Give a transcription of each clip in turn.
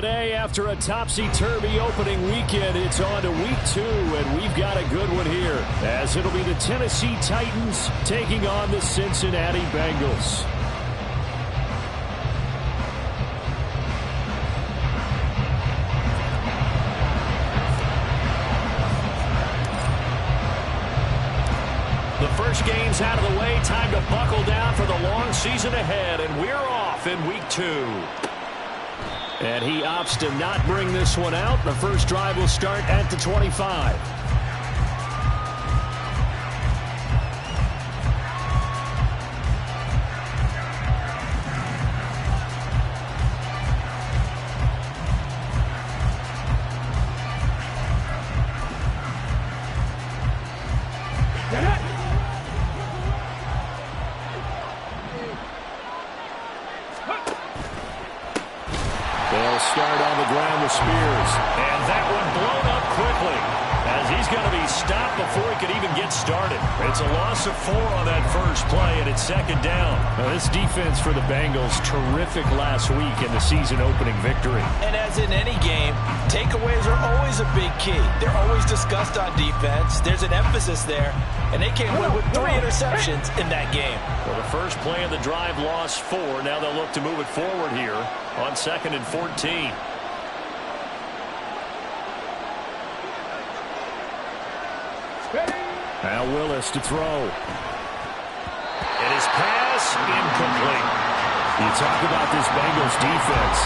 Today, after a topsy-turvy opening weekend, it's on to week 2, and we've got a good one here, as it'll be the Tennessee Titans taking on the Cincinnati Bengals. The first game's out of the way. Time to buckle down for the long season ahead, and we're off in week 2. And he opts to not bring this one out. The first drive will start at the 25. Start on the ground with Spears. And that one blown up quickly, as he's going to be stopped before he could even get started. It's a loss of 4 on that first play, and it's second down. Now, this defense for the Bengals, terrific last week in the season-opening victory. And as in any game, takeaways are always a big key. They're always discussed on defense. There's an emphasis there, and they came away with 3 interceptions in that game. Well, the first play of the drive lost 4. Now they'll look to move it forward here on 2nd and 14. Now Willis to throw. And his pass incomplete. You talk about this Bengals defense.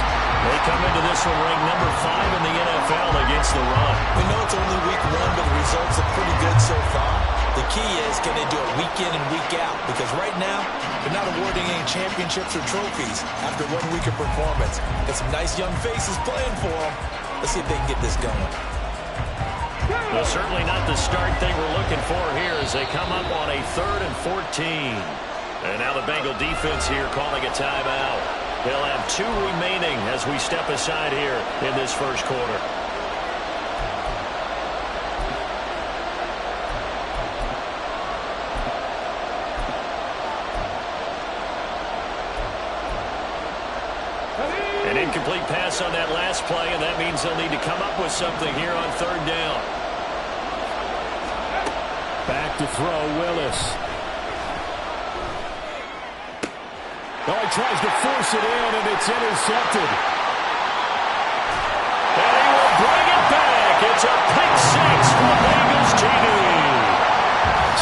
They come into this one ranked number 5 in the NFL against the run. We know it's only week 1, but the results are pretty good so far. The key is, can they do it week in and week out? Because right now, they're not awarding any championships or trophies after 1 week of performance. Got some nice young faces playing for them. Let's see if they can get this going. Well, certainly not the start they were looking for here as they come up on a 3rd and 14. And now the Bengal defense here calling a timeout. They'll have 2 remaining as we step aside here in this first quarter. An incomplete pass on that last play, and that means they'll need to come up with something here on 3rd down. Back to throw, Willis. Oh, he tries to force it in, and it's intercepted. And he will bring it back. It's a pick 6 for the Bengals TD.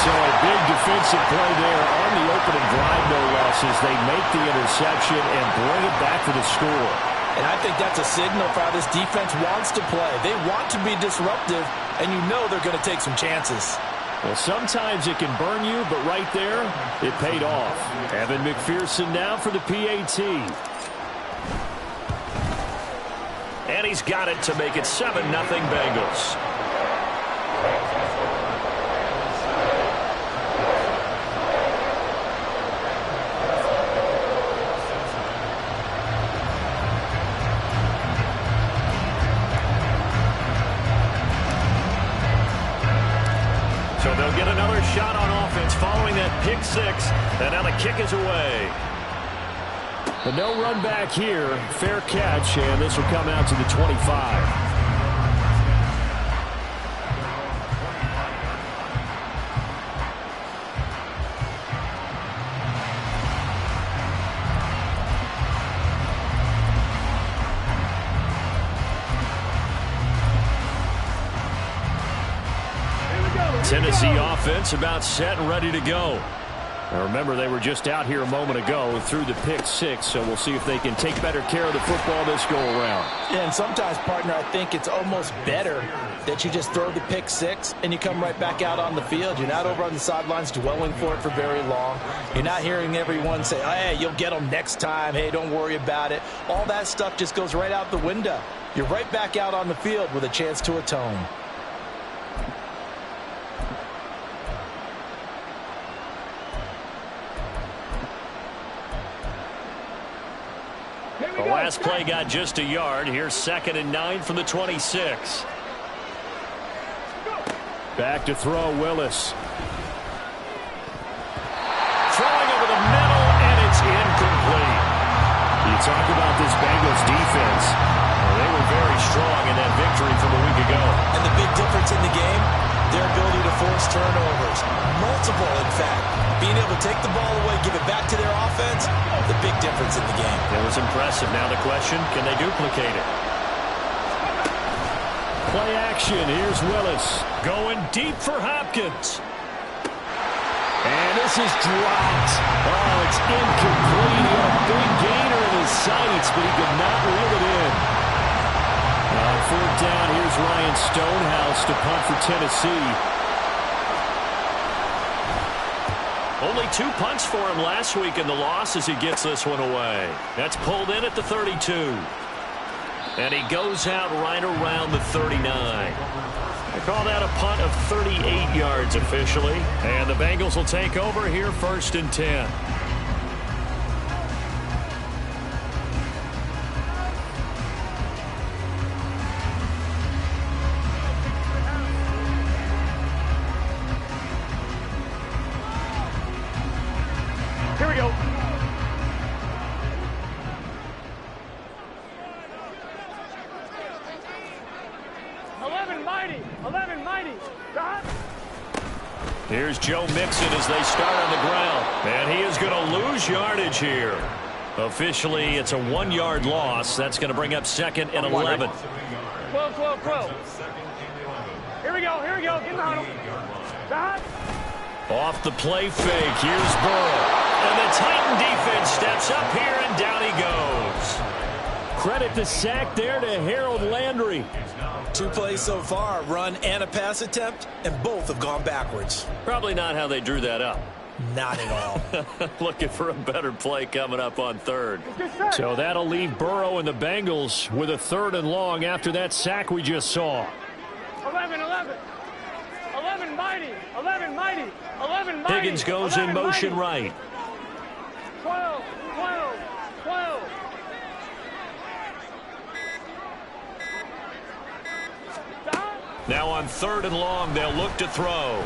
So a big defensive play there on the opening drive, no less, as they make the interception and bring it back for the score. And I think that's a signal for how this defense wants to play. They want to be disruptive, and you know they're going to take some chances. Well, sometimes it can burn you, but right there, it paid off. Evan McPherson now for the PAT. And he's got it to make it 7-0 Bengals. So they'll get another shot on offense following that pick 6, and now the kick is away. But no run back here. Fair catch, and this will come out to the 25. Tennessee offense about set and ready to go. Now remember, they were just out here a moment ago through the pick 6, so we'll see if they can take better care of the football this go around. Yeah, and sometimes, partner, I think it's almost better that you just throw the pick 6 and you come right back out on the field. You're not over on the sidelines dwelling for it for very long. You're not hearing everyone say, hey, you'll get them next time. Hey, don't worry about it. All that stuff just goes right out the window. You're right back out on the field with a chance to atone. The last play got just a yard. Here's 2nd and 9 from the 26. Back to throw, Willis. Throwing over the middle, and it's incomplete. You talk about this Bengals defense. Well, they principle, in fact. Being able to take the ball away, give it back to their offense, the big difference in the game. It was impressive. Now the question, can they duplicate it? Play action. Here's Willis. Going deep for Hopkins. And this is dropped. Oh, it's incomplete. He had a big gainer in his sights, but he could not reel it in. On fourth down, here's Ryan Stonehouse to punt for Tennessee. Only 2 punts for him last week in the loss as he gets this one away. That's pulled in at the 32. And he goes out right around the 39. They call that a punt of 38 yards officially. And the Bengals will take over here 1st and 10. Here we go. Here's Joe Mixon as they start on the ground. And he is going to lose yardage here. Officially, it's a 1-yard loss. That's going to bring up 2nd and 11. 12. Here we go. Get in the huddle. Off the play fake. Here's Burrow. And the Titan defense steps up here, and down he goes. Credit the sack there to Harold Landry. 2 plays so far, run and a pass attempt, and both have gone backwards. Probably not how they drew that up. Not at all. Looking for a better play coming up on 3rd. So that'll leave Burrow and the Bengals with a 3rd and long after that sack we just saw. 11 mighty. Higgins goes in motion right. 12. Now on 3rd and long, they'll look to throw.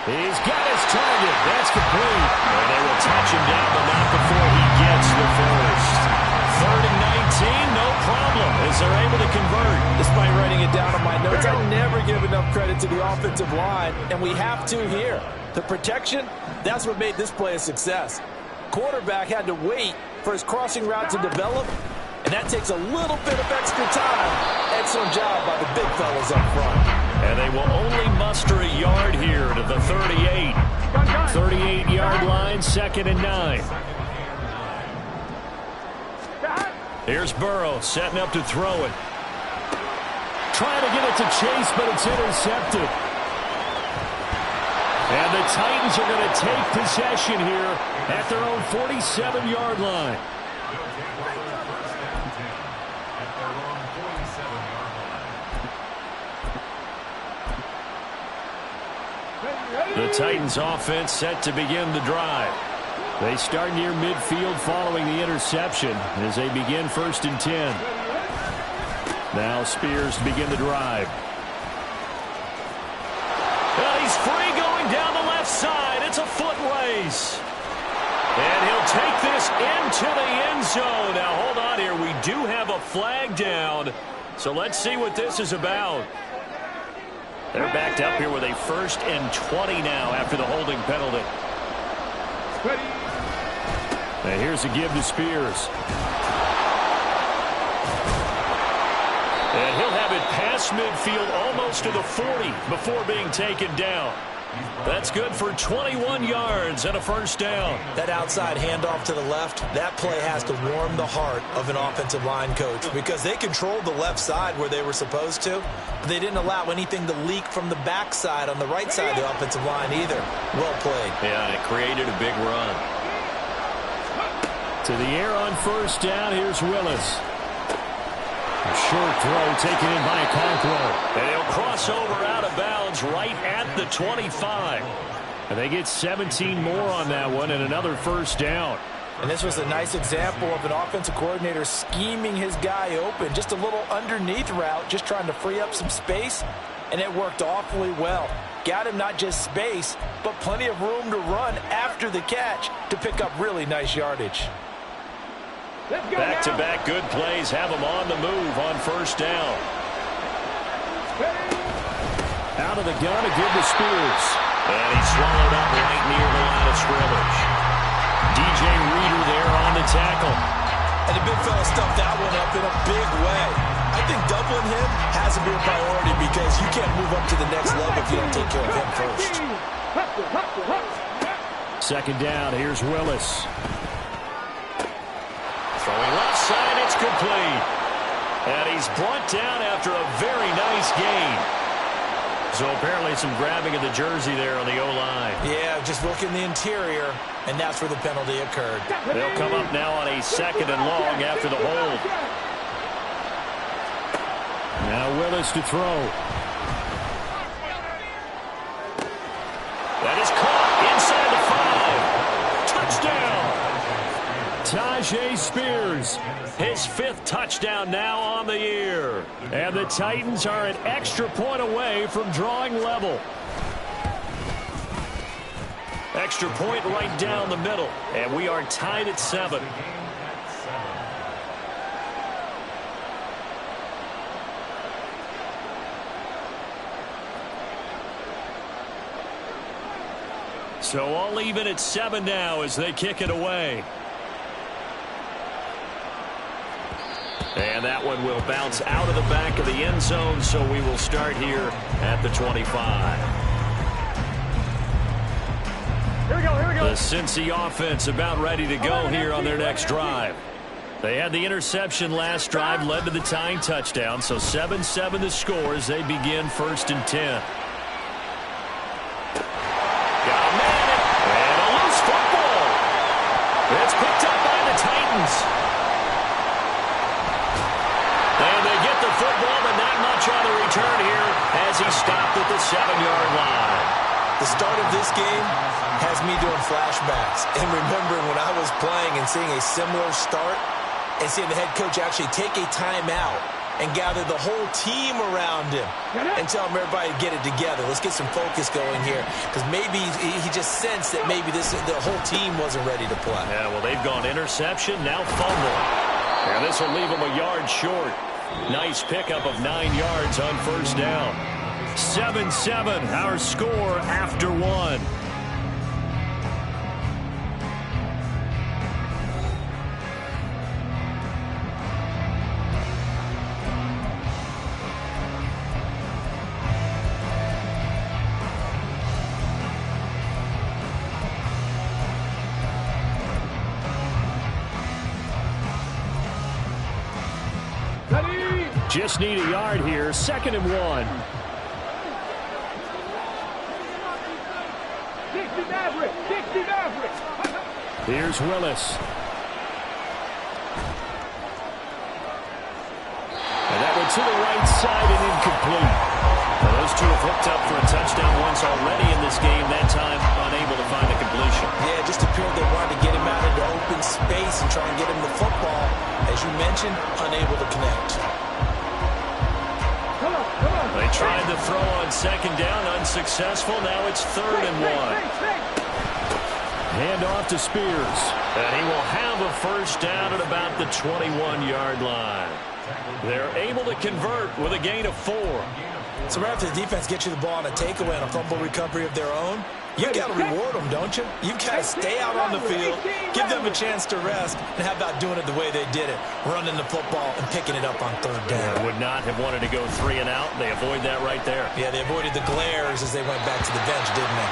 He's got his target. That's complete. And they will touch him down, but not before he gets the first. 3rd and 19, no problem, as they're able to convert. Despite writing it down on my notes, I never give enough credit to the offensive line, and we have to here. The protection, that's what made this play a success. Quarterback had to wait for his crossing route to develop, and that takes a little bit of extra time. Excellent job by the big fellas up front. And they will only muster a yard here to the 38. 38-yard line, 2nd and 9. Here's Burrow setting up to throw it. Trying to get it to Chase, but it's intercepted. And the Titans are going to take possession here at their own 47-yard line. The Titans offense set to begin the drive. They start near midfield following the interception as they begin 1st and 10. Now Spears to begin the drive. Well, he's free going down the left side. It's a foot race. And he'll take this into the end zone. Now, hold on here. We do have a flag down. So let's see what this is about. They're backed up here with a 1st and 20 now after the holding penalty. Now here's a give to Spears. And he'll have it past midfield almost to the 40 before being taken down. That's good for 21 yards and a 1st down. That outside handoff to the left, that play has to warm the heart of an offensive line coach because they controlled the left side where they were supposed to, but they didn't allow anything to leak from the backside on the right side of the offensive line either. Well played. Yeah, and it created a big run. To the air on 1st down, here's Willis. A short throw taken in by Okonkwo. And he'll cross over out of bounds right at the 25. And they get 17 more on that one and another 1st down. And this was a nice example of an offensive coordinator scheming his guy open. Just a little underneath route, just trying to free up some space. And it worked awfully well. Got him not just space, but plenty of room to run after the catch to pick up really nice yardage. Back-to-back good plays have them on the move on 1st down. Out of the gun to give to Spears. And he's swallowed up right near the line of scrimmage. DJ Reader there on the tackle. And the big fella stuffed that one up in a big way. I think doubling him has to be a priority because you can't move up to the next level if you don't take care of him first. Second down, here's Willis. Throwing left side, it's complete. And he's brought down after a very nice gain. So apparently some grabbing of the jersey there on the O-line. Yeah, just working the interior, and that's where the penalty occurred. They'll come up now on a 2nd and long after the hold. Now Willis to throw. That is caught inside the 5. Touchdown! Tyjae Spears, his 5th touchdown now on the year. And the Titans are an extra point away from drawing level. Extra point right down the middle. And we are tied at 7. So all even at 7 now as they kick it away. And that one will bounce out of the back of the end zone, so we will start here at the 25. Here we go, here we go. The Cincy offense about ready to go here on their next drive. They had the interception last drive, led to the tying touchdown, so 7-7 the score as they begin 1st and 10. Got a man, and a loose football. It's picked up by the Titans. And they get the football, but not much on the return here as he stopped at the 7-yard line. The start of this game has me doing flashbacks and remembering when I was playing and seeing a similar start and seeing the head coach actually take a timeout and gather the whole team around him and tell him everybody to get it together. Let's get some focus going here because maybe he just sensed that maybe the whole team wasn't ready to play. Yeah, well, they've gone interception, now fumble. And this will leave them a yard short. Nice pickup of 9 yards on 1st down. 7-7, our score after 1. Just need a yard here. 2nd and 1. Here's Willis. And that went to the right side and incomplete. Now those two have hooked up for a touchdown once already in this game. That time unable to find a completion. Yeah, just appeared they wanted to get him out into open space and try and get him the football. As you mentioned, unable to connect. They tried to throw on 2nd down, unsuccessful. Now it's 3rd and 1. Hand off to Spears. And he will have a 1st down at about the 21-yard line. They're able to convert with a gain of 4. So right after the defense gets you the ball on a takeaway and a fumble recovery of their own, you got to reward them, don't you? You've got to stay out on the field, give them a chance to rest, and how about doing it the way they did it, running the football and picking it up on 3rd down. They would not have wanted to go 3 and out. They avoid that right there. Yeah, they avoided the glares as they went back to the bench, didn't they?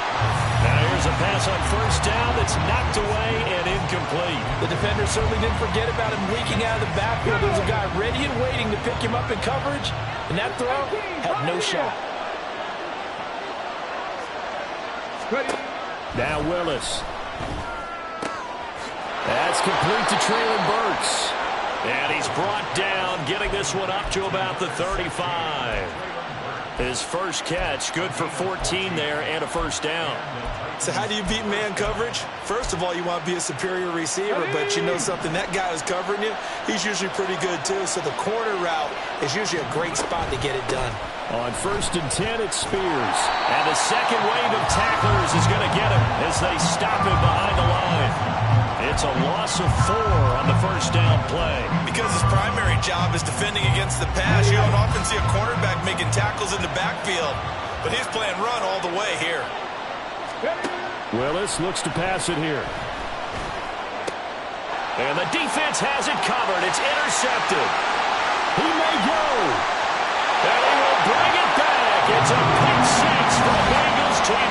Now here's a pass on 1st down that's knocked away and incomplete. The defender certainly didn't forget about him leaking out of the backfield. There was a guy ready and waiting to pick him up in coverage, and that throw had no shot. Now Willis. That's complete to Treylon Burks. And he's brought down, getting this one up to about the 35. His first catch, good for 14 there and a 1st down. So how do you beat man coverage? First of all, you want to be a superior receiver, but you know something, that guy who's covering you, he's usually pretty good too. So the corner route is usually a great spot to get it done. On 1st and 10, it's Spears. And the second wave of tacklers is going to get him as they stop him behind the line. It's a loss of 4 on the 1st down play. Because his primary job is defending against the pass, you don't often see a cornerback making tackles in the backfield. but he's playing run all the way here. Willis looks to pass it here. And the defense has it covered. It's intercepted. He may go. And he will bring it back. It's a pick six from Bengals TV.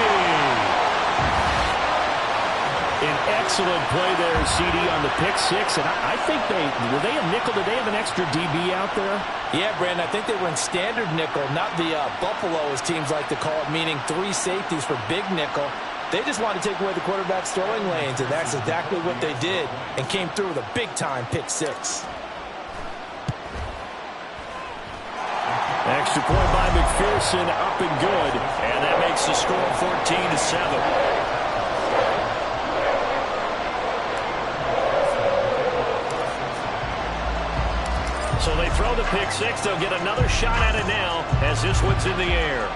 An excellent play there, CD, on the pick six. And I think were they a nickel? Did they have an extra DB out there? Yeah, Brandon, I think they were in standard nickel, not the Buffalo, as teams like to call it, meaning 3 safeties for big nickel. They just wanted to take away the quarterback's throwing lanes, and that's exactly what they did, and came through with a big-time pick six. Extra point by McPherson, up and good, and that makes the score 14-7. So they throw the pick six. They'll get another shot at it now as this one's in the air.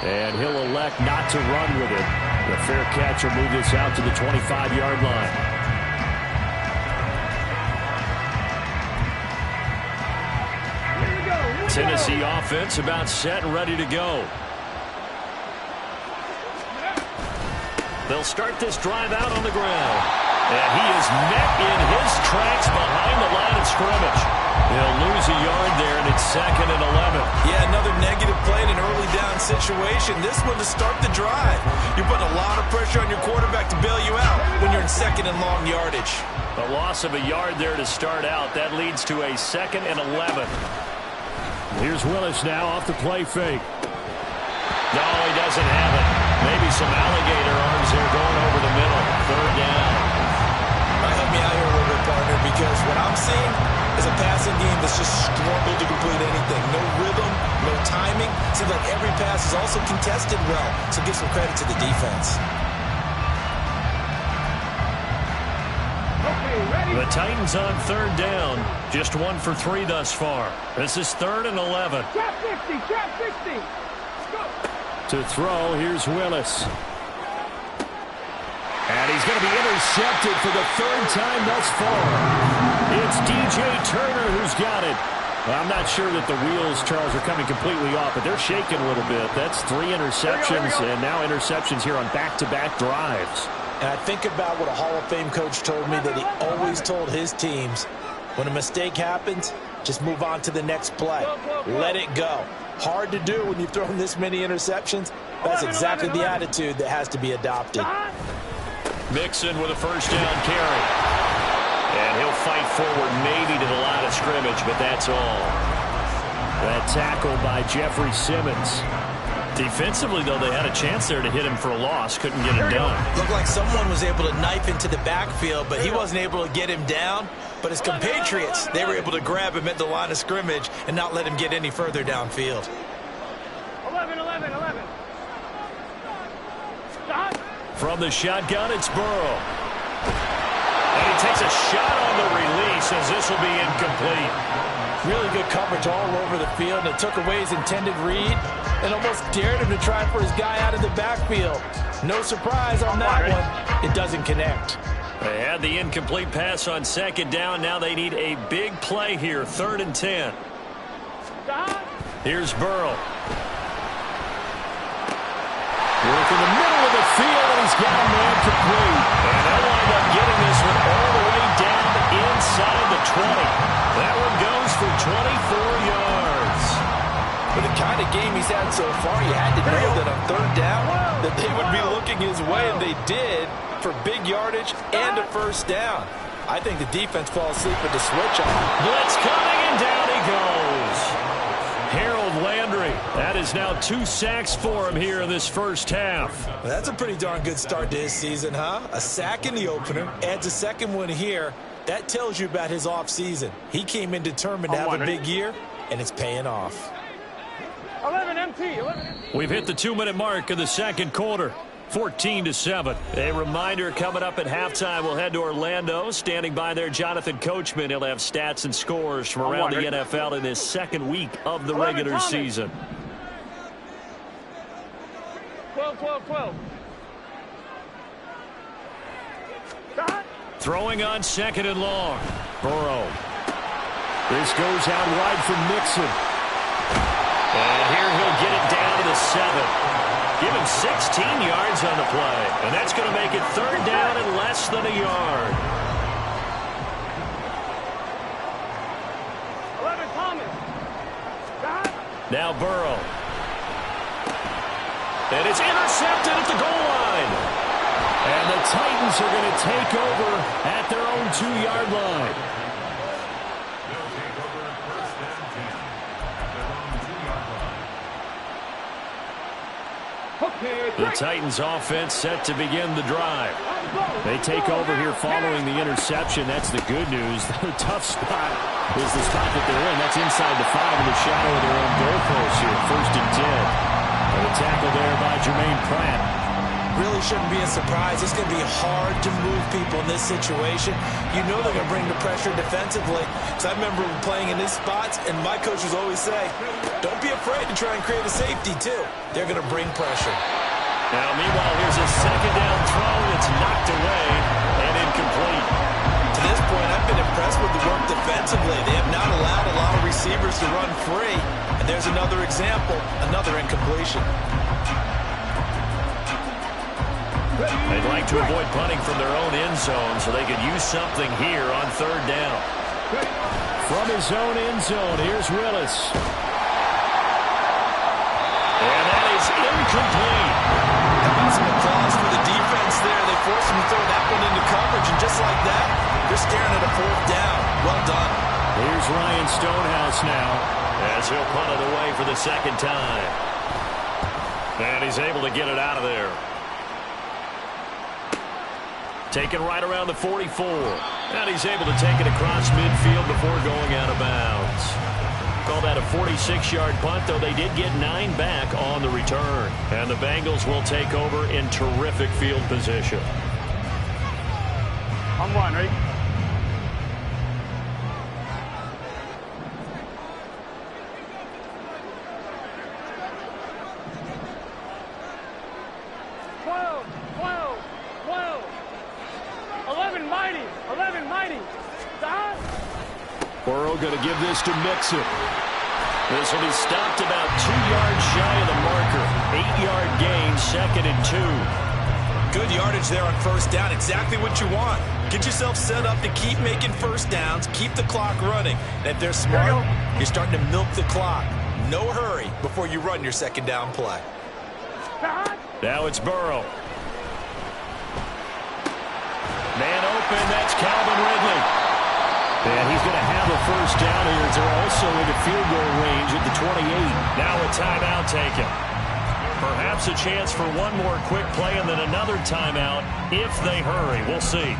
And he'll elect not to run with it. The fair catch will move this out to the 25-yard line. Tennessee offense about set and ready to go. They'll start this drive out on the ground. And he is met in his tracks behind the line of scrimmage. He'll lose a yard there, and it's 2nd and 11. Yeah, another negative play in an early down situation. This one to start the drive. You're putting a lot of pressure on your quarterback to bail you out when you're in 2nd and long yardage. A loss of a yard there to start out. That leads to a 2nd and 11. Here's Willis now off the play fake. No, he doesn't have it. Maybe some alligator arms there going over the middle. 3rd down. Help me out here a little bit, partner, because what I'm seeing is a passing game that's just struggled to complete anything. No rhythm, no timing. Seems like every pass is also contested well, so give some credit to the defense. The Titans on 3rd down. Just 1 for 3 thus far. This is 3rd and 11. Trap 60, trap 60. Go. To throw, here's Willis. And he's going to be intercepted for the 3rd time thus far. It's DJ Turner who's got it. Well, I'm not sure that the wheels, Charles, are coming completely off, but they're shaking a little bit. That's 3 interceptions, and now interceptions here on back-to-back drives. And I think about what a Hall of Fame coach told me, that he always told his teams, when a mistake happens, just move on to the next play. Let it go. Hard to do when you've thrown this many interceptions. That's exactly the attitude that has to be adopted. Mixon with a 1st down carry. And he'll fight forward maybe to the line of scrimmage, but that's all. That tackle by Jeffrey Simmons. Defensively, though, they had a chance there to hit him for a loss. Couldn't get it done. Looked like someone was able to knife into the backfield, but he wasn't able to get him down. But his compatriots, they were able to grab him at the line of scrimmage and not let him get any further downfield. 11. Stop. From the shotgun, it's Burrow. And he takes a shot on the release as this will be incomplete. Really good coverage all over the field, and it took away his intended read and almost dared him to try for his guy out of the backfield. No surprise on that one. It doesn't connect. They had the incomplete pass on 2nd down. Now they need a big play here, 3rd and 10. Stop. Here's Burrow. Work in the middle of the field, and he's got a man complete. And they'll wind up getting this one all the way down inside the 20. That one goes for 24 yards. For the kind of game he's had so far, you had to know that on 3rd down that they would be looking his way, and they did, for big yardage and a 1st down. I think the defense fell asleep at the switch on. Blitz coming, and down he goes. Harold Landry. That is now 2 sacks for him here in this 1st half. Well, that's a pretty darn good start to his season, huh? A sack in the opener, adds a 2nd one here. That tells you about his offseason. He came in determined to have a big year, and it's paying off. 11 MT. 11. We've hit the 2-minute mark of the 2nd quarter. 14-7. A reminder, coming up at halftime, we'll head to Orlando. Standing by there, Jonathan Coachman. He'll have stats and scores from around the NFL in this 2nd week of the regular season. 12. Throwing on 2nd and long. Burrow. This goes out wide from Mixon. And here he'll get 7. Give him 16 yards on the play. And that's going to make it 3rd down and less than a yard. 11, Thomas. Now Burrow. And it's intercepted at the goal line. And the Titans are going to take over at their own 2-yard line. The Titans offense set to begin the drive. They take over here following the interception. That's the good news. The tough spot is the spot that they're in. That's inside the 5 in the shadow of their own goalpost here. 1st and 10. And a tackle there by Jermaine Pratt. Really shouldn't be a surprise. It's going to be hard to move people in this situation. You know they're going to bring the pressure defensively. Because I remember playing in these spots, and my coaches always say, don't be afraid to try and create a safety, too. They're going to bring pressure. Now, meanwhile, here's a 2nd down throw that's knocked away and incomplete. To this point, I've been impressed with the work defensively. They have not allowed a lot of receivers to run free. And there's another example, another incompletion. They'd like to avoid punting from their own end zone so they could use something here on 3rd down. From his own end zone, here's Willis. And that is incomplete. How about some applause for the defense there? They forced him to throw that one into coverage, and just like that, they're staring at a 4th down. Well done. Here's Ryan Stonehouse now as he'll punt it away for the 2nd time. And he's able to get it out of there. Taken right around the 44. And he's able to take it across midfield before going out of bounds. Call that a 46-yard punt, though they did get 9 back on the return. And the Bengals will take over in terrific field position. I'm one, ready? Burrow going to give this to Mixon. This will be stopped about 2 yards shy of the marker. 8-yard gain, 2nd and 2. Good yardage there on 1st down. Exactly what you want. Get yourself set up to keep making 1st downs, keep the clock running. And if they're smart, you're starting to milk the clock. No hurry before you run your 2nd down play. Now it's Burrow. Man open, that's Calvin Ridley. And he's going to have a 1st down here as they're also into field goal range at the 28. Now a timeout taken. Perhaps a chance for one more quick play and then another timeout if they hurry. We'll see.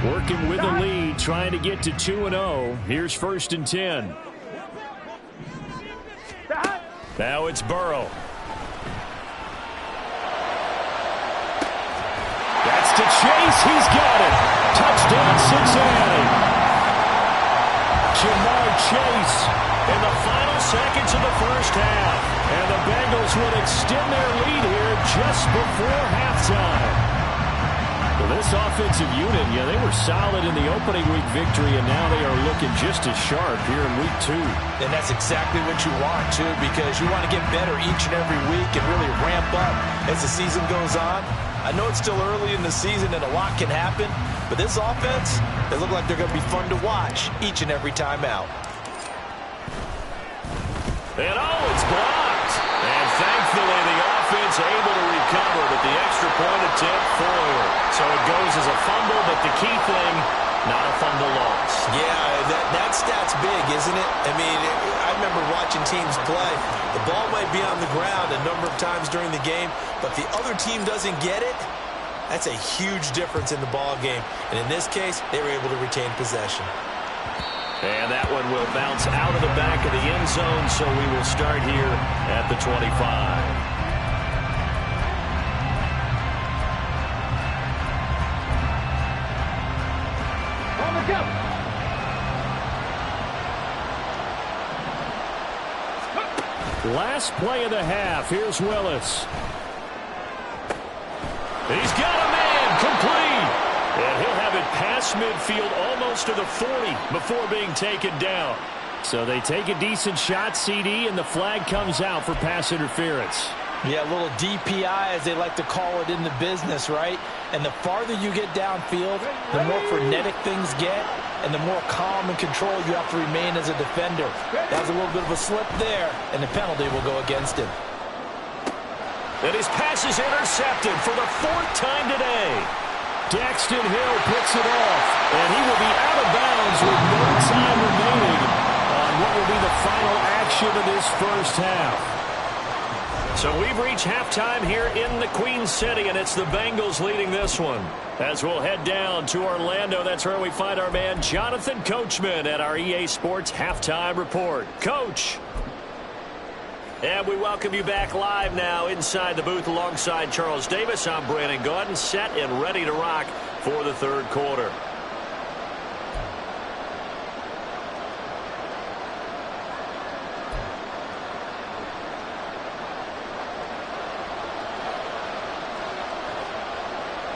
Working with the lead, trying to get to 2-0. Here's 1st and 10. Now it's Burrow. That's to Chase. He's got it. Touchdown, Cincinnati. Jamar Chase in the final seconds of the 1st half. And the Bengals would extend their lead here just before halftime. Well, this offensive unit, yeah, they were solid in the opening week victory, and now they are looking just as sharp here in week 2. And that's exactly what you want, too, because you want to get better each and every week and really ramp up as the season goes on. I know it's still early in the season and a lot can happen, but this offense, they look like they're going to be fun to watch each and every time out. And it's blocked. And thankfully the offense able to recover, but the extra point attempt foiled. So it goes as a fumble, but the key thing, not a fumble loss. Yeah, that stat's big, isn't it? I mean, I remember watching teams play. The ball might be on the ground a number of times during the game, but if the other team doesn't get it, that's a huge difference in the ball game. And in this case, they were able to retain possession. And that one will bounce out of the back of the end zone, so we will start here at the 25. Last play of the half. Here's Willis. He's got a man complete. And he'll have it past across midfield almost to the 40 before being taken down. So they take a decent shot, CD, and the flag comes out for pass interference. Yeah, a little DPI, as they like to call it in the business, right? And the farther you get downfield, the more frenetic things get, and the more calm and control you have to remain as a defender. That was a little bit of a slip there, and the penalty will go against him. And his pass is intercepted for the 4th time today. Daxton Hill picks it off, and he will be out of bounds with no time remaining on what will be the final action of this first half. So we've reached halftime here in the Queen City, and it's the Bengals leading this one. As we'll head down to Orlando, that's where we find our man Jonathan Coachman at our EA Sports Halftime Report. Coach. And we welcome you back live now inside the booth alongside Charles Davis. I'm Brandon Gaudin, set and ready to rock for the third quarter.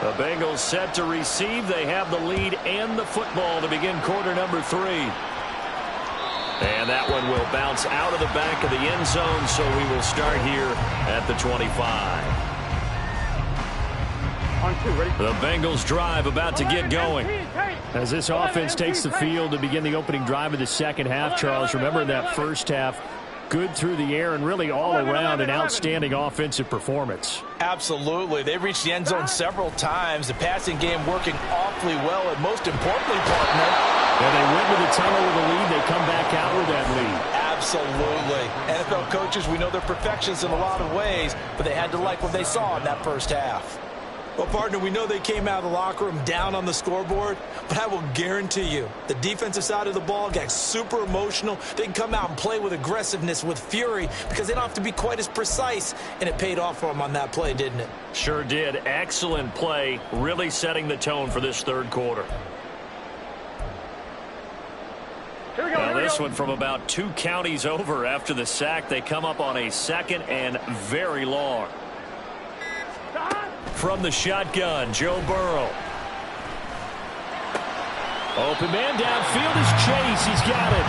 The Bengals set to receive. They have the lead and the football to begin quarter number 3. And that one will bounce out of the back of the end zone, so we will start here at the 25. On 2, ready? The Bengals drive about to get going. As this offense takes the field to begin the opening drive of the second half, Charles, remember that first half, good through the air and really all around an outstanding offensive performance. Absolutely. They reached the end zone several times. The passing game working awfully well, and most importantly, partner, and they went to the tunnel with a lead. They come back out with that lead. Absolutely. NFL coaches, we know they're perfectionists in a lot of ways, but they had to like what they saw in that first half. Well, partner, we know they came out of the locker room down on the scoreboard, but I will guarantee you the defensive side of the ball got super emotional. They can come out and play with aggressiveness, with fury, because they don't have to be quite as precise, and it paid off for them on that play, didn't it? Sure did. Excellent play, really setting the tone for this third quarter. Here we go, Now this one from about 2 counties over after the sack. They come up on a 2nd and very long. From the shotgun, Joe Burrow. Open man downfield is Chase. He's got it.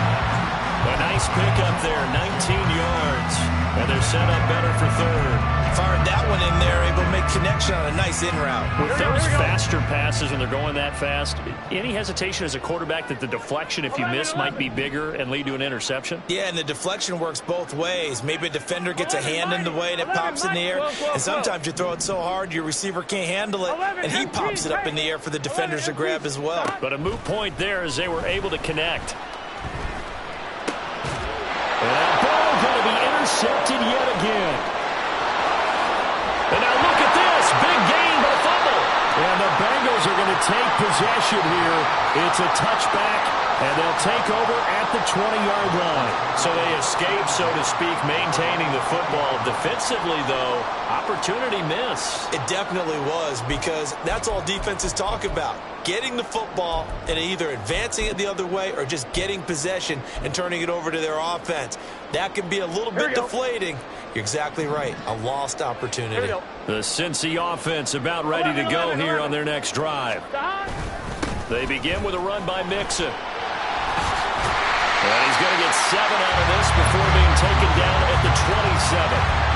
A nice pickup there, 19 yards. And they're set up better for third. Fired that one in there, able to make connection on a nice in route. With those faster passes and they're going that fast, any hesitation as a quarterback that the deflection, if you miss, might be bigger and lead to an interception? Yeah, and the deflection works both ways. Maybe a defender gets a hand in the way and it pops in the air. And sometimes you throw it so hard your receiver can't handle it, and he pops it up in the air for the defenders to grab as well. But a moot point there as they were able to connect. And that ball going to be intercepted yet again. And now look at this. Big gain, but a fumble. And the Bengals are going to take possession here. It's a touchback, and they'll take over at the 20-yard line. So they escape, so to speak, maintaining the football. Defensively, though, opportunity miss. It definitely was, because that's all defenses talk about. Getting the football and either advancing it the other way or just getting possession and turning it over to their offense. That can be a little bit deflating. You're exactly right. A lost opportunity. The Cincy offense about ready to go here on their next drive. They begin with a run by Mixon. And he's going to get 7 out of this before being taken down at the 27.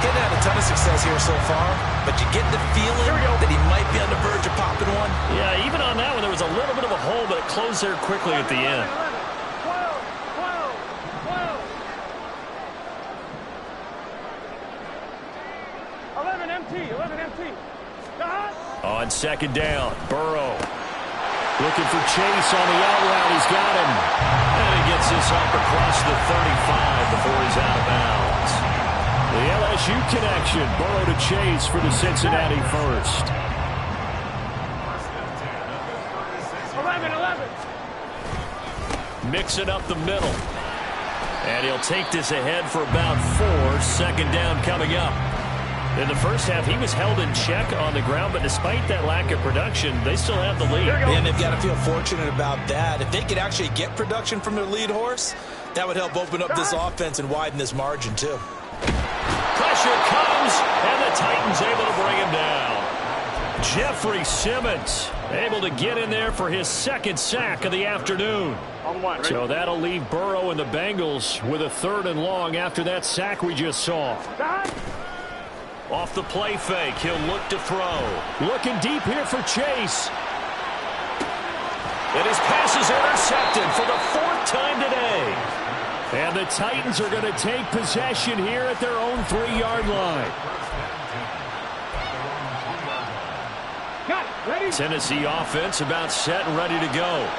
Getting had a ton of success here so far, but you get the feeling that he might be on the verge of popping one. Yeah, even on that one, there was a little bit of a hole, but it closed there quickly at the end. 11 empty. On second down, Burrow looking for Chase on the out route. He's got him. And he gets this up across the 35 before he's out of bounds. The LSU connection, Burrow to Chase for the Cincinnati first. 11. Mixing up the middle. And he'll take this ahead for about 4. Second down coming up. In the first half, he was held in check on the ground, but despite that lack of production, they still have the lead. And they've got to feel fortunate about that. If they could actually get production from their lead horse, that would help open up this offense and widen this margin, too. Pressure comes, and the Titans able to bring him down. Jeff Jeffrey Simmons able to get in there for his second sack of the afternoon. So that'll leave Burrow and the Bengals with a 3rd and long after that sack we just saw. Off the play fake, he'll look to throw. Looking deep here for Chase. And his pass is intercepted for the 4th time today. And the Titans are going to take possession here at their own 3-yard line. Tennessee offense about set and ready to go.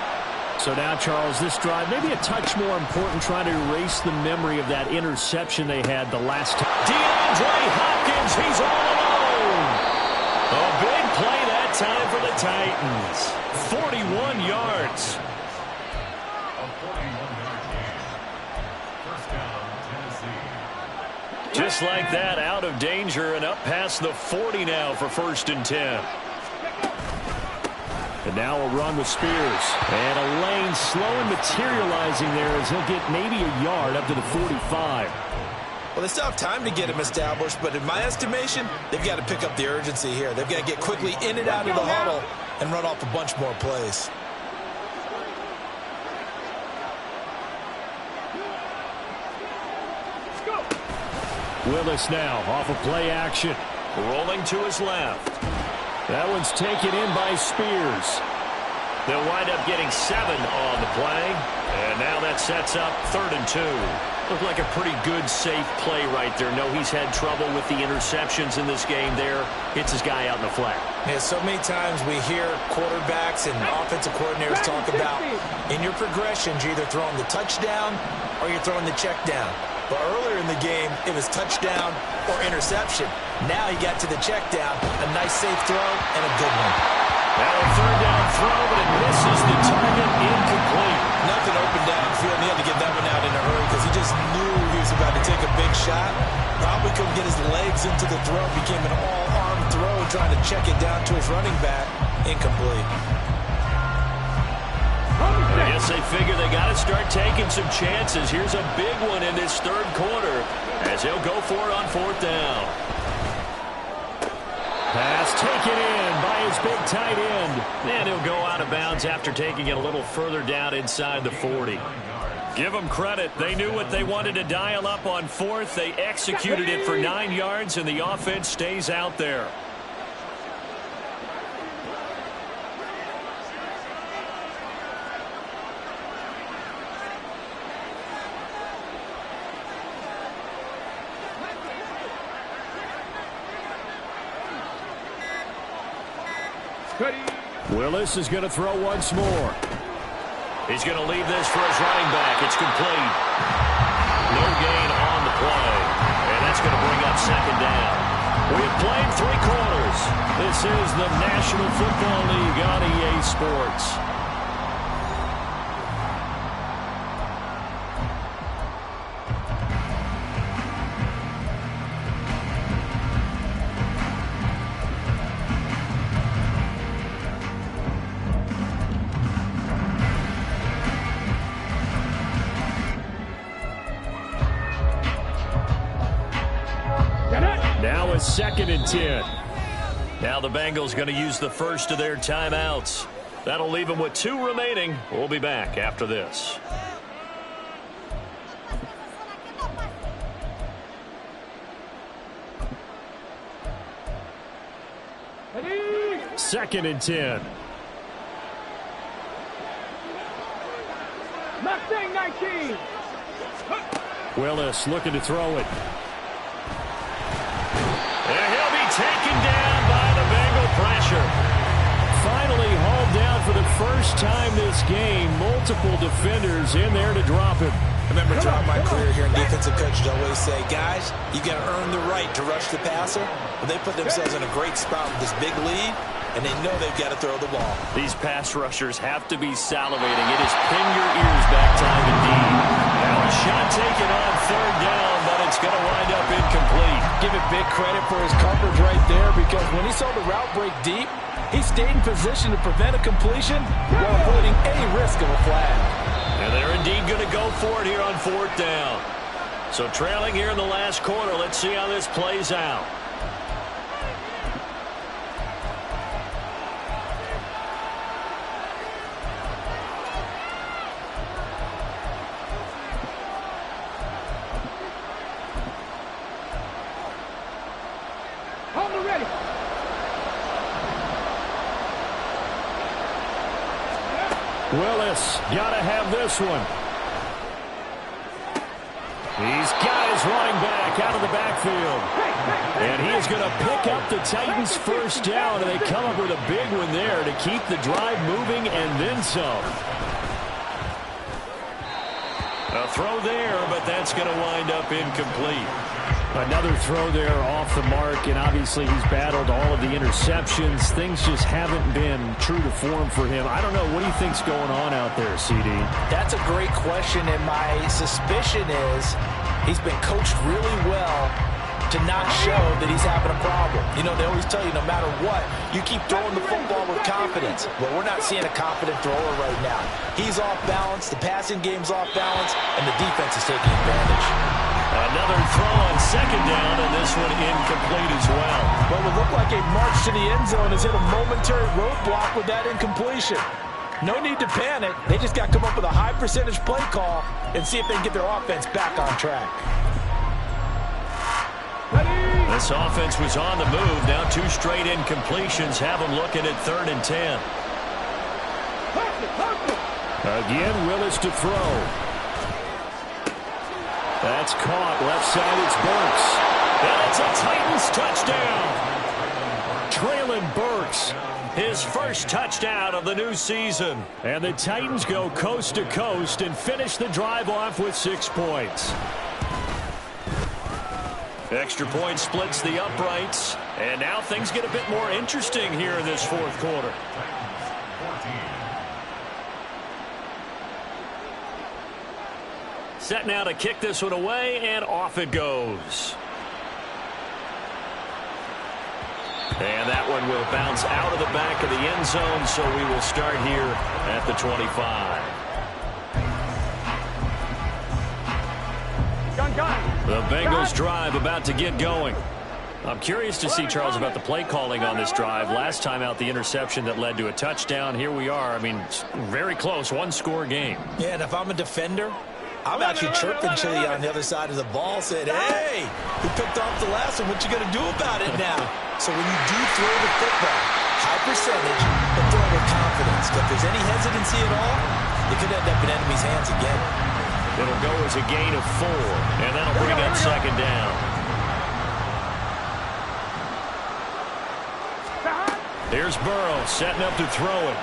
So now, Charles, this drive maybe a touch more important, trying to erase the memory of that interception they had the last time. DeAndre Hopkins, he's all alone. A big play that time for the Titans. 41 yards. Just like that, out of danger and up past the 40 now for 1st and 10. And now a run with Spears. And a lane slow and materializing there as he'll get maybe a yard up to the 45. Well, they still have time to get him established, but in my estimation, they've got to pick up the urgency here. They've got to get quickly in and out of the huddle and run off a bunch more plays. Willis now off of play action. Rolling to his left. That one's taken in by Spears. They'll wind up getting 7 on the play. And now that sets up 3rd and 2. Looked like a pretty good, safe play right there. No, he's had trouble with the interceptions in this game there. Hits his guy out in the flat. Yeah, so many times we hear quarterbacks and offensive coordinators talk about in your progressions, you're either throwing the touchdown or you're throwing the check down. But earlier in the game, it was touchdown or interception. Now he got to the check down, a nice safe throw, and a good one. Now a 3rd down throw, but it misses the target, incomplete. Nothing open downfield, and he had to get that one out in a hurry because he just knew he was about to take a big shot. Probably couldn't get his legs into the throw. Became an all-arm throw, trying to check it down to his running back. Incomplete. I guess they figure they got to start taking some chances. Here's a big one in this 3rd quarter as he'll go for it on 4th down. Pass taken in by his big tight end. And he'll go out of bounds after taking it a little further down inside the 40. Give them credit. They knew what they wanted to dial up on 4th. They executed it for 9 yards, and the offense stays out there. Willis is going to throw once more. He's going to leave this for his running back. It's complete. No gain on the play. And that's going to bring up 2nd down. We've played 3 quarters. This is the National Football League on EA Sports. Now it's 2nd and 10. Now the Bengals going to use the first of their timeouts. That'll leave them with 2 remaining. We'll be back after this. Ready? 2nd and 10. Mustang 19. Willis looking to throw it. And he'll be taken down by the Bengal pressure. Finally hauled down for the first time this game. Multiple defenders in there to drop him. I remember throughout my career here in defensive coaches always say, guys, you got to earn the right to rush the passer. Well, they put themselves in a great spot with this big lead, and they know they've got to throw the ball. These pass rushers have to be salivating. It is pin your ears back time indeed. Now a shot taken on 3rd down, but it's going to wind up incomplete. Give it big credit for his coverage right there, because when he saw the route break deep, he stayed in position to prevent a completion while avoiding any risk of a flag. And they're indeed going to go for it here on 4th down. So trailing here in the last quarter, let's see how this plays out. ready. Willis, gotta have this one. He's got his running back out of the backfield. And he is going to pick up the Titans' first down, and they come up with a big one there to keep the drive moving and then some. A throw there, but that's going to wind up incomplete. Another throw there off the mark, and obviously he's battled all of the interceptions. Things just haven't been true to form for him. I don't know. What do you think's going on out there, CD? That's a great question, and my suspicion is he's been coached really well to not show that he's having a problem. You know, they always tell you no matter what, you keep throwing the football with confidence. Well, we're not seeing a confident thrower right now. He's off balance, the passing game's off balance, and the defense is taking advantage. Another throw on second down, and this one incomplete as well. What would look like a march to the end zone has hit a momentary roadblock with that incompletion. No need to panic. They just got to come up with a high percentage play call and see if they can get their offense back on track. This offense was on the move. Now 2 straight incompletions have them looking at 3rd and 10. Again, Willis to throw. That's caught. Left side, it's Burks. And it's a Titans touchdown. Treylon Burks, his first touchdown of the new season. And the Titans go coast to coast and finish the drive off with 6 points. Extra point splits the uprights. And now things get a bit more interesting here in this 4th quarter. Set now to kick this one away, and off it goes. And that one will bounce out of the back of the end zone, so we will start here at the 25. The Bengals drive about to get going. I'm curious to see, Charles, about the play calling on this drive. Last time out, the interception that led to a touchdown. Here we are. I mean, very close, 1-score game. Yeah, and if I'm a defender, I'm actually chirping Chili on the other side of the ball, saying, hey, we picked off the last one. What you going to do about it now? So when you do throw the football, high percentage, but throw with confidence. If there's any hesitancy at all, it could end up in enemy's hands again. It'll go as a gain of 4, and that'll bring up second down. Here's Burrow setting up to throw it.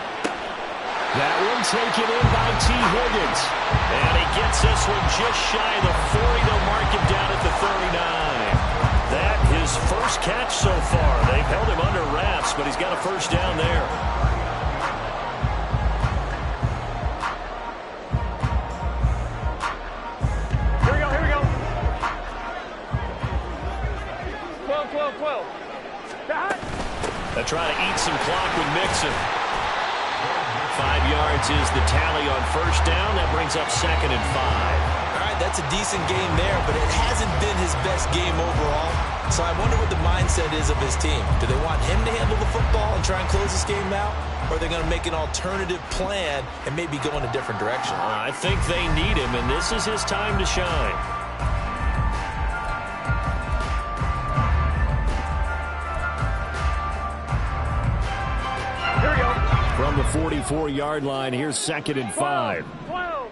That one taken in by T. Higgins. And he gets this one just shy of the 40. They'll mark him down at the 39. That his first catch so far. They've held him under wraps, but he's got a first down there. Here we go. 12. They're trying to eat some clock with Mixon. 5 yards is the tally on first down. That brings up 2nd and 5. All right, that's a decent game there, but it hasn't been his best game overall. So I wonder what the mindset is of his team. Do they want him to handle the football and try and close this game out? Or are they going to make an alternative plan and maybe go in a different direction? I think they need him, and this is his time to shine. From the 44-yard line, here's 2nd and 5. 12.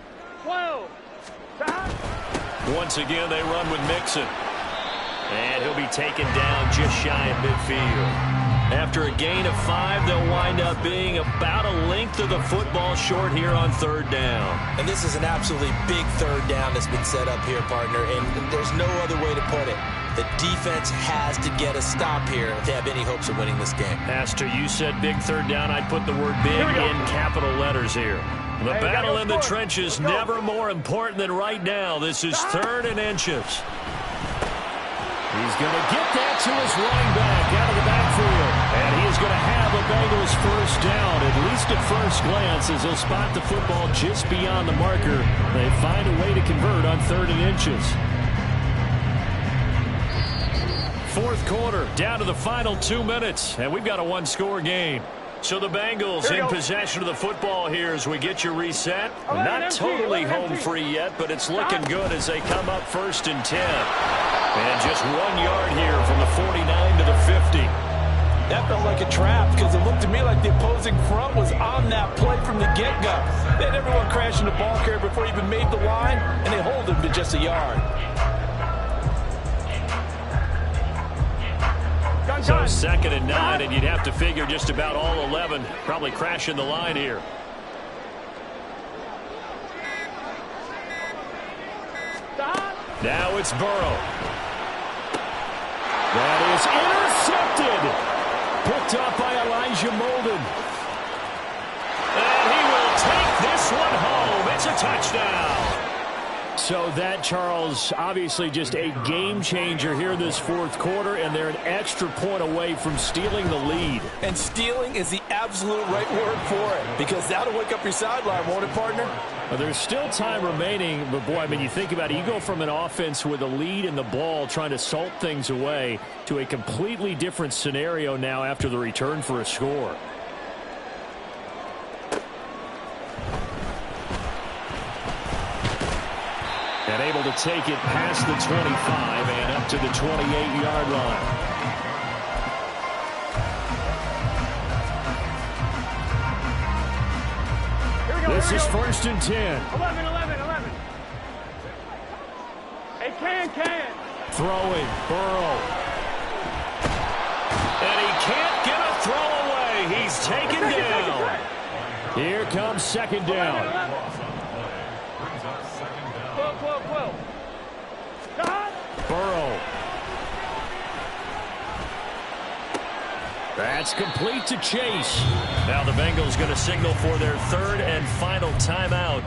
Once again, they run with Mixon. And he'll be taken down just shy of midfield. After a gain of 5, they'll wind up being about a length of the football short here on 3rd down. And this is an absolutely big 3rd down that's been set up here, partner. And there's no other way to put it. The defense has to get a stop here if they have any hopes of winning this game. Pastor, you said big 3rd down. I'd put the word big in capital letters here. The battle in the trenches never more important than right now. This is 3rd and inches. He's going to get that to his running back out of the backfield. And he is going to have a Bengals first down, at least at first glance, as he'll spot the football just beyond the marker. They find a way to convert on 3rd and inches. 4th quarter, down to the final 2 minutes, and we've got a 1-score game. So the Bengals in possession of the football here as we get you reset. Not totally home free yet, but it's looking good as they come up 1st and 10. And just 1 yard here from the 49 to the 50. That felt like a trap because it looked to me like the opposing front was on that play from the get-go. They had everyone crashing the ball carrier before he even made the line, and they hold him to just a yard. So 2nd and 9, and you'd have to figure just about all 11 probably crashing the line here. Now it's Burrow. That is intercepted. Picked up by Elijah Molden. And he will take this one home. It's a touchdown. So that, Charles, obviously just a game changer here this 4th quarter, and they're an extra point away from stealing the lead. And stealing is the absolute right word for it, because that'll wake up your sideline, won't it, partner? Well, there's still time remaining, but boy, I mean, you think about it, you go from an offense with a lead in the ball trying to salt things away to a completely different scenario now after the return for a score. And able to take it past the 25 and up to the 28-yard line. This is 1st and 10. 11. Hey, can. Throwing, Burrow. And he can't get a throw away. He's taken down. Here comes 2nd down. Burrow. That's complete to Chase. Now the Bengals going to signal for their 3rd and final timeout,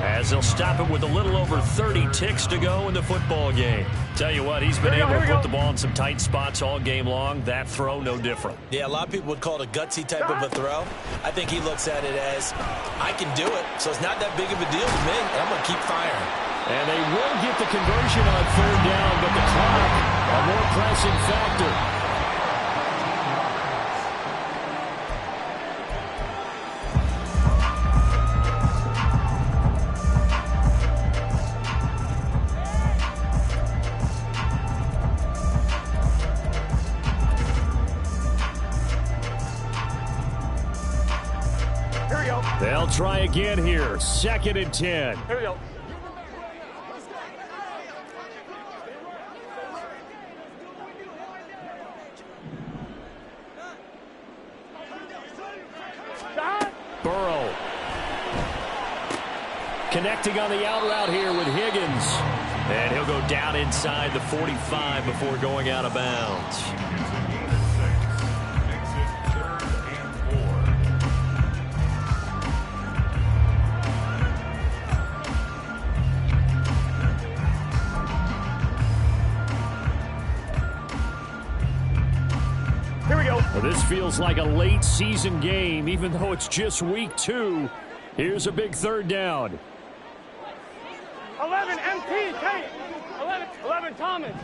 as they'll stop it with a little over 30 ticks to go in the football game. Tell you what, he's been able to put the ball in some tight spots all game long. That throw, no different. Yeah, a lot of people would call it a gutsy type of a throw. I think he looks at it as, I can do it, so it's not that big of a deal to me, and I'm going to keep firing. And they will get the conversion on 3rd down, but the clock, a more pressing factor. Here we go. They'll try again here. 2nd and 10. Here we go. Burrow. Connecting on the out route here with Higgins. And he'll go down inside the 45 before going out of bounds. Here we go. Well, this feels like a late season game, even though it's just week 2. Here's a big 3rd down. 11, MT, take it. 11, Thomas.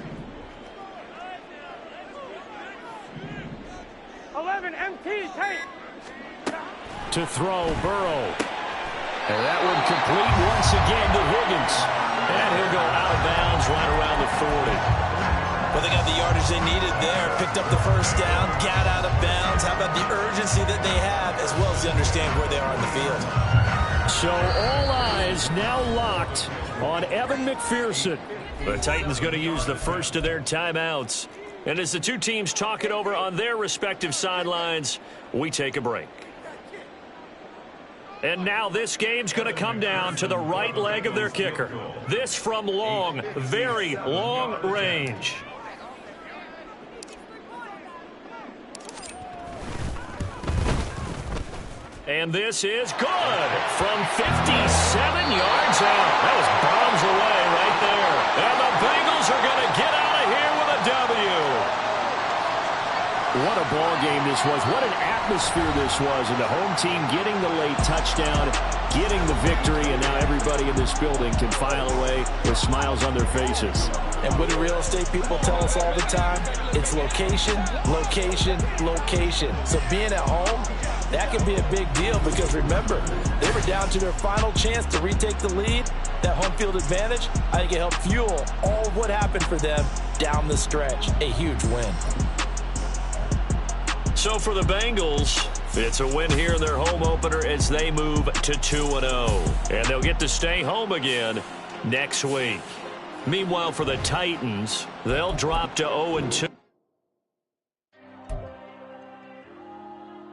11, MT, take it. To throw, Burrow. And that one complete once again to Higgins. And he'll go out of bounds right around the 40. Well, they got the yardage they needed there, picked up the 1st down, got out of bounds. How about the urgency that they have, as well as they understand where they are in the field? So all eyes now locked on Evan McPherson. The Titans going to use the first of their timeouts. And as the two teams talk it over on their respective sidelines, we take a break. And now this game's going to come down to the right leg of their kicker. This from long, very long range. And this is good from 57 yards out. That was bombs away right there. And the Bengals are going to get out of here with a W. What a ball game this was. What an atmosphere this was. And the home team getting the late touchdown, getting the victory, and now everybody in this building can file away with smiles on their faces. And what do real estate people tell us all the time? It's location, location, location. So being at home, that can be a big deal because, remember, they were down to their final chance to retake the lead. That home field advantage, I think it helped fuel all of what happened for them down the stretch. A huge win. So for the Bengals, it's a win here in their home opener as they move to 2-0. And they'll get to stay home again next week. Meanwhile, for the Titans, they'll drop to 0-2.